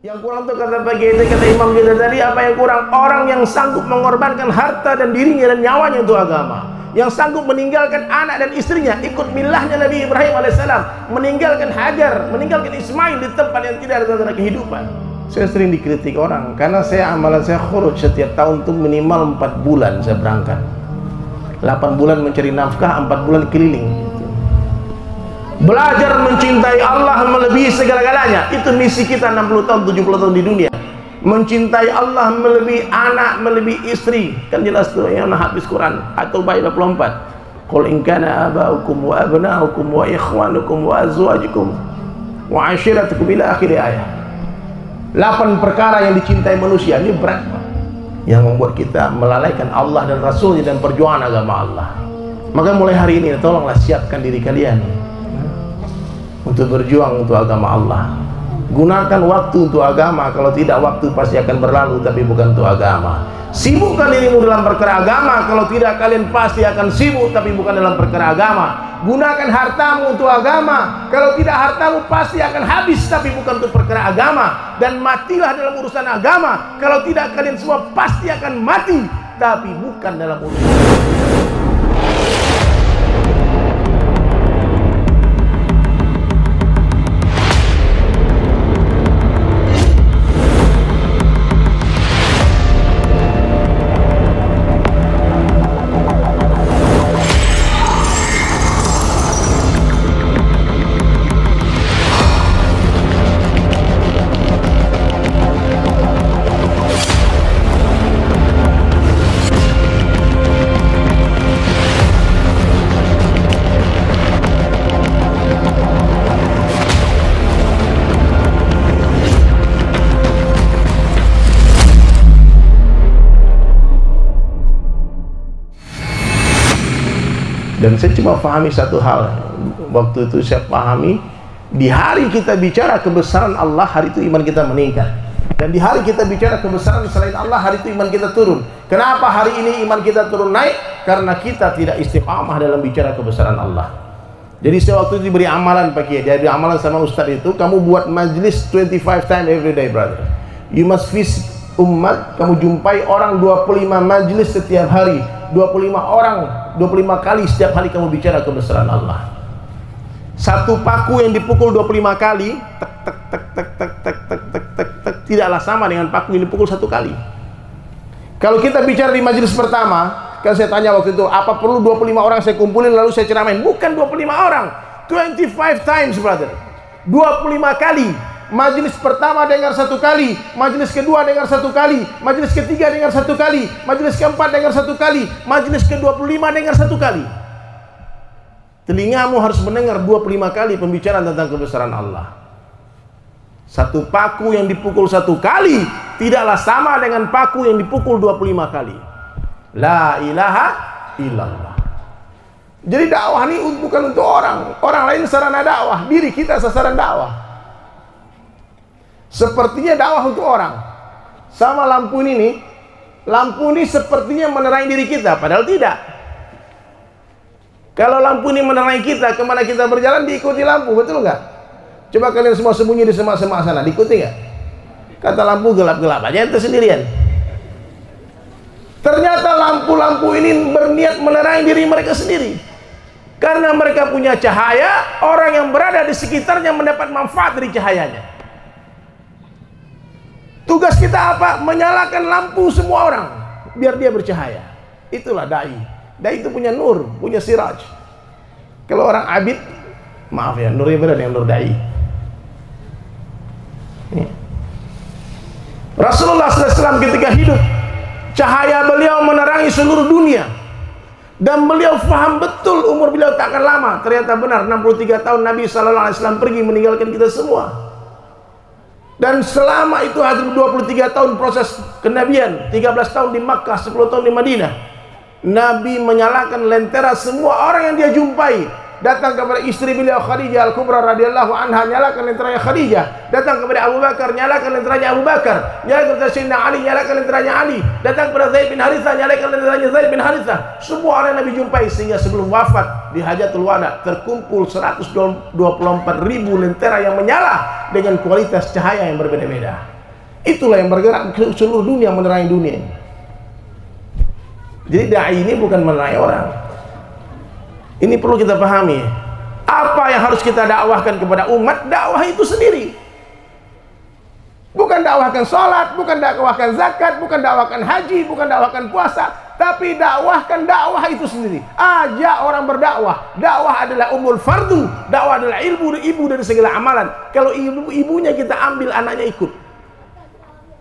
Yang kurang tuh kata Imam kita tadi, apa yang kurang? Orang yang sanggup mengorbankan harta dan dirinya dan nyawanya untuk agama, yang sanggup meninggalkan anak dan istrinya ikut milahnya Nabi Ibrahim alaihissalam, meninggalkan Hajar, meninggalkan Ismail di tempat yang tidak ada tanda kehidupan. Saya sering dikritik orang karena amalan saya khuruj setiap tahun tuh minimal 4 bulan saya berangkat, 8 bulan mencari nafkah, 4 bulan keliling. Belajar mencintai Allah melebihi segala-galanya. Itu misi kita 60 tahun, 70 tahun di dunia. Mencintai Allah melebihi anak, melebihi istri. Kan jelas tuh yang habis Quran At-Taubah 24. Qul in kana aba'ukum wa abna'ukum wa ikhwanukum wa azwajukum wa ashiratukum ila akhir ayat. 8 perkara yang dicintai manusia. Ini berat, Pak, yang membuat kita melalaikan Allah dan Rasulnya dan perjuangan agama Allah. Maka mulai hari ini tolonglah siapkan diri kalian untuk berjuang untuk agama Allah. Gunakan waktu untuk agama. Kalau tidak, waktu pasti akan berlalu, tapi bukan untuk agama. Sibukkan dirimu dalam perkara agama. Kalau tidak, kalian pasti akan sibuk, tapi bukan dalam perkara agama. Gunakan hartamu untuk agama. Kalau tidak, hartamu pasti akan habis, tapi bukan untuk perkara agama. Dan matilah dalam urusan agama. Kalau tidak, kalian semua pasti akan mati, tapi bukan dalam urusan agama. Dan saya cuma pahami satu hal. Waktu itu saya pahami, di hari kita bicara kebesaran Allah, hari itu iman kita meningkat. Dan di hari kita bicara kebesaran selain Allah, hari itu iman kita turun. Kenapa hari ini iman kita turun naik? Karena kita tidak istiqamah dalam bicara kebesaran Allah. Jadi saya waktu itu diberi amalan, Pak Kiai, dia diberi amalan sama Ustaz itu, kamu buat majlis 25 times every day, brother. You must visit umat, kamu jumpai orang 25 majlis setiap hari, 25 orang 25 kali setiap hari kamu bicara kebesaran Allah. Satu paku yang dipukul 25 kali, tek tek tek tek tek tek tek tek tek tek, tidaklah sama dengan paku yang dipukul 1 kali. Kalau kita bicara di majelis pertama, kan saya tanya waktu itu, apa perlu 25 orang saya kumpulin lalu saya ceramain? Bukan 25 orang, 25 times, brother. 25 kali. Majelis pertama dengar 1 kali, majelis kedua dengar 1 kali, majelis ketiga dengar 1 kali, majelis keempat dengar 1 kali, majelis ke-25 dengar 1 kali. Telingamu harus mendengar 25 kali pembicaraan tentang kebesaran Allah. Satu paku yang dipukul 1 kali tidaklah sama dengan paku yang dipukul 25 kali. La ilaha illallah. Jadi dakwah ini bukan untuk orang. Orang lain sarana dakwah, diri kita sasaran dakwah. Sepertinya dakwah untuk orang. Sama lampu ini nih, lampu ini sepertinya menerangi diri kita, padahal tidak. Kalau lampu ini menerangi kita, kemana kita berjalan diikuti lampu, betul nggak? Coba kalian semua sembunyi di semak-semak sana, diikuti nggak? Kata lampu gelap-gelap aja, ente sendirian. Ternyata lampu-lampu ini berniat menerangi diri mereka sendiri. Karena mereka punya cahaya, orang yang berada di sekitarnya mendapat manfaat dari cahayanya. Tugas kita apa? Menyalakan lampu semua orang biar dia bercahaya. Itulah dai. Dai itu punya nur, punya siraj. Kalau orang abid, maaf ya, nurnya beda dengan nur dai. Rasulullah SAW ketika hidup, cahaya beliau menerangi seluruh dunia. Dan beliau faham betul umur beliau tak akan lama. Ternyata benar, 63 tahun Nabi SAW pergi meninggalkan kita semua. Dan selama itu hampir 23 tahun proses kenabian, 13 tahun di Makkah, 10 tahun di Madinah, Nabi menyalakan lentera semua orang yang dia jumpai. Datang kepada istri beliau Khadijah Al-Kubra radhiyallahu anha, nyalakan lenteranya Khadijah. Datang kepada Abu Bakar, nyalakan lenteranya Abu Bakar. Nyalakan kepada Sayyidina Ali, nyalakan lenteranya Ali. Datang kepada Zaid bin Harithah, nyalakan lenteranya Zaid bin Harithah. Semua orang yang Nabi jumpai, sehingga sebelum wafat di Hajatul Wada terkumpul 124.000 lentera yang menyala dengan kualitas cahaya yang berbeda-beda. Itulah yang bergerak ke seluruh dunia, menerangi dunia. Jadi dai ini bukan menerangi orang. Ini perlu kita pahami. Apa yang harus kita dakwahkan kepada umat? Dakwah itu sendiri. Bukan dakwahkan sholat, bukan dakwahkan zakat, bukan dakwahkan haji, bukan dakwahkan puasa, tapi dakwahkan dakwah itu sendiri. Ajak orang berdakwah. Dakwah adalah umul fardu. Dakwah adalah ilmu, ibu dari segala amalan. Kalau ibunya kita ambil, anaknya ikut.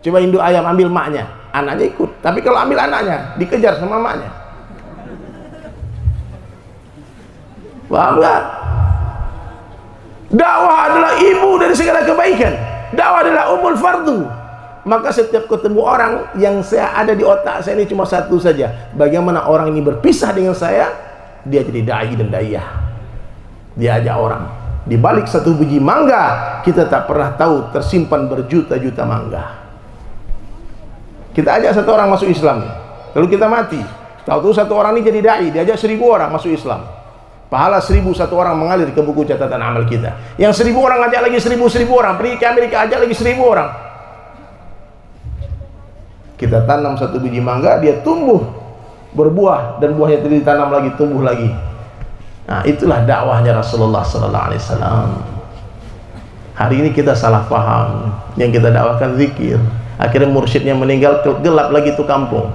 Coba induk ayam ambil maknya, anaknya ikut. Tapi kalau ambil anaknya, dikejar sama maknya. Paham gak? Dakwah adalah ibu dari segala kebaikan. Dakwah adalah umul fardu. Maka setiap ketemu orang yang saya ada di otak saya ini cuma satu saja. Bagaimana orang ini berpisah dengan saya, dia jadi dai dan daiyah. Dia ajak orang. Di balik satu biji mangga, kita tak pernah tahu tersimpan berjuta-juta mangga. Kita ajak satu orang masuk Islam, lalu kita mati. Tahu-tahu satu orang ini jadi dai, diajak 1000 orang masuk Islam. Pahala 1000 satu orang mengalir ke buku catatan amal kita. Yang 1000 orang ajak lagi 1000 orang, pergi ke Amerika ajak lagi 1000 orang. Kita tanam satu biji mangga, dia tumbuh, berbuah, dan buahnya tadi ditanam lagi, tumbuh lagi. Nah, itulah dakwahnya Rasulullah sallallahu alaihi wasallam. Hari ini kita salah paham. Yang kita dakwahkan zikir. Akhirnya mursyidnya meninggal, gelap lagi itu kampung.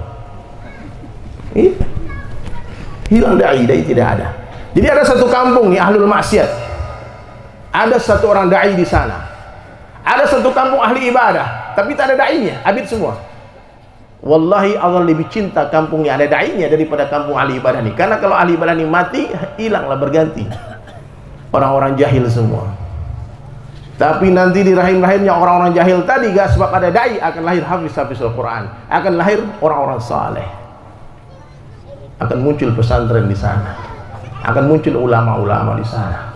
Hilang dai tidak ada. Jadi ada satu kampung nih ahlul maksiat. Ada satu orang dai di sana. Ada satu kampung ahli ibadah, tapi tak ada dainya, abid semua. Wallahi Allah lebih cinta kampung yang ada dainya daripada kampung ahli ibadah ini. Karena kalau ahli ibadah ini mati, hilanglah berganti. Orang-orang jahil semua. Tapi nanti di rahim-rahimnya orang-orang jahil tadi, gak sebab ada dai, akan lahir hafiz-hafiz Al-Quran, akan lahir orang-orang saleh, akan muncul pesantren di sana, akan muncul ulama-ulama di sana.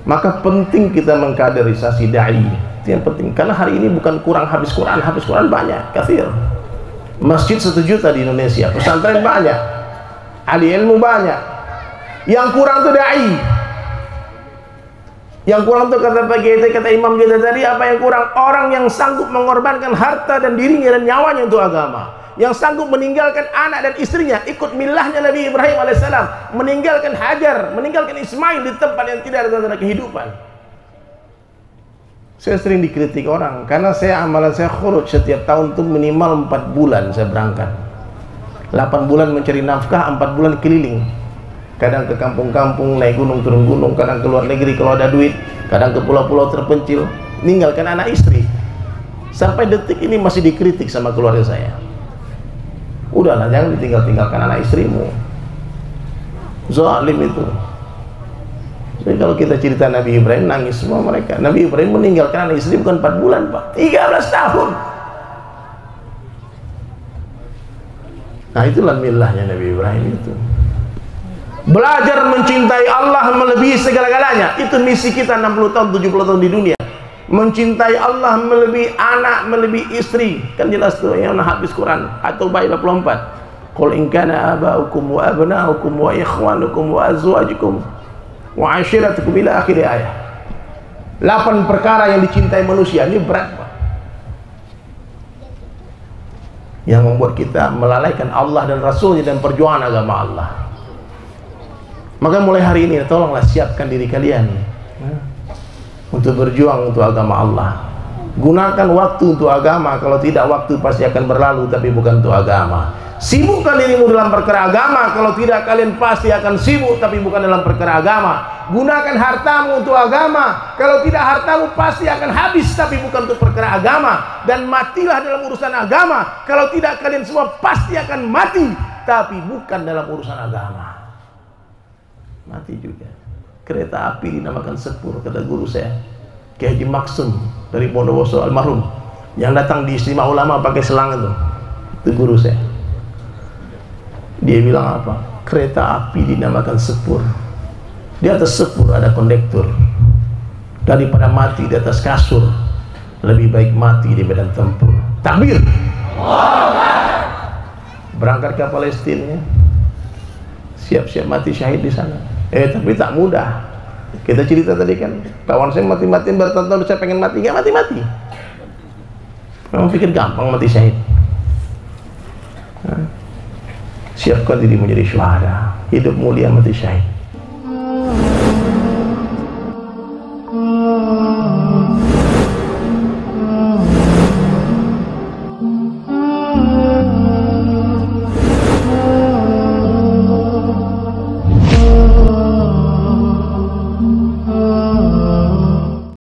Maka penting kita mengkaderisasi dai, itu yang penting. Karena hari ini bukan kurang hafiz Quran banyak, kafir. Masjid 1 juta di Indonesia, pesantren banyak, ahli ilmu banyak. Yang kurang itu dai. Yang kurang itu kata Pak Kiai, kata imam kita tadi, apa yang kurang? Orang yang sanggup mengorbankan harta dan dirinya dan nyawanya untuk agama. Yang sanggup meninggalkan anak dan istrinya, ikut milahnya Nabi Ibrahim alaihissalam, meninggalkan Hajar, meninggalkan Ismail di tempat yang tidak ada tanda kehidupan. Saya sering dikritik orang karena amalan saya khuruj setiap tahun itu minimal 4 bulan saya berangkat. 8 bulan mencari nafkah, 4 bulan keliling. Kadang ke kampung-kampung, naik gunung turun gunung, kadang ke luar negeri kalau ada duit, kadang ke pulau-pulau terpencil, meninggalkan anak istri. Sampai detik ini masih dikritik sama keluarga saya. Udahlah, jangan ditinggalkan anak istrimu. Zalim itu. Jadi kalau kita cerita Nabi Ibrahim, nangis semua mereka. Nabi Ibrahim meninggalkan anak istri bukan 4 bulan, Pak, 13 tahun. Nah, itulah milahnya Nabi Ibrahim itu. Belajar mencintai Allah melebihi segala-galanya. Itu misi kita 60 tahun, 70 tahun di dunia. Mencintai Allah melebihi anak, melebihi istri. Kan jelas tuh yang habis Quran atau At-Taubah 24. Qul in kana aba'ukum wa abna'ukum wa ikhwanukum wa azwajukum wa ashiratukum ila akhir ayat. 8 perkara yang dicintai manusia. Ini berat, Pak. Yang membuat kita melalaikan Allah dan Rasulnya dan perjuangan agama Allah. Maka mulai hari ini tolonglah siapkan diri kalian untuk berjuang untuk agama Allah. Gunakan waktu untuk agama. Kalau tidak, waktu pasti akan berlalu, tapi bukan untuk agama. Sibukkan dirimu dalam perkara agama. Kalau tidak, kalian pasti akan sibuk, tapi bukan dalam perkara agama. Gunakan hartamu untuk agama. Kalau tidak, hartamu pasti akan habis, tapi bukan untuk perkara agama. Dan matilah dalam urusan agama. Kalau tidak, kalian semua pasti akan mati, tapi bukan dalam urusan agama. Mati juga. Kereta api dinamakan sepur, kata guru saya Kiai Haji Maksum dari Bondowoso almarhum, yang datang di istimewa ulama pakai selang itu guru saya. Dia bilang apa? Kereta api dinamakan sepur. Di atas sepur ada kondektur. Daripada mati di atas kasur, lebih baik mati di medan tempur. Takbir. Berangkat ke Palestina, siap-siap mati syahid di sana. Tapi tak mudah. Kita cerita tadi kan, kawan saya mati-matian bertahun-tahun, saya pengen mati, nggak mati-mati. Kamu pikir gampang mati syahid? Siapkan diri menjadi syuhada, hidup mulia mati syahid.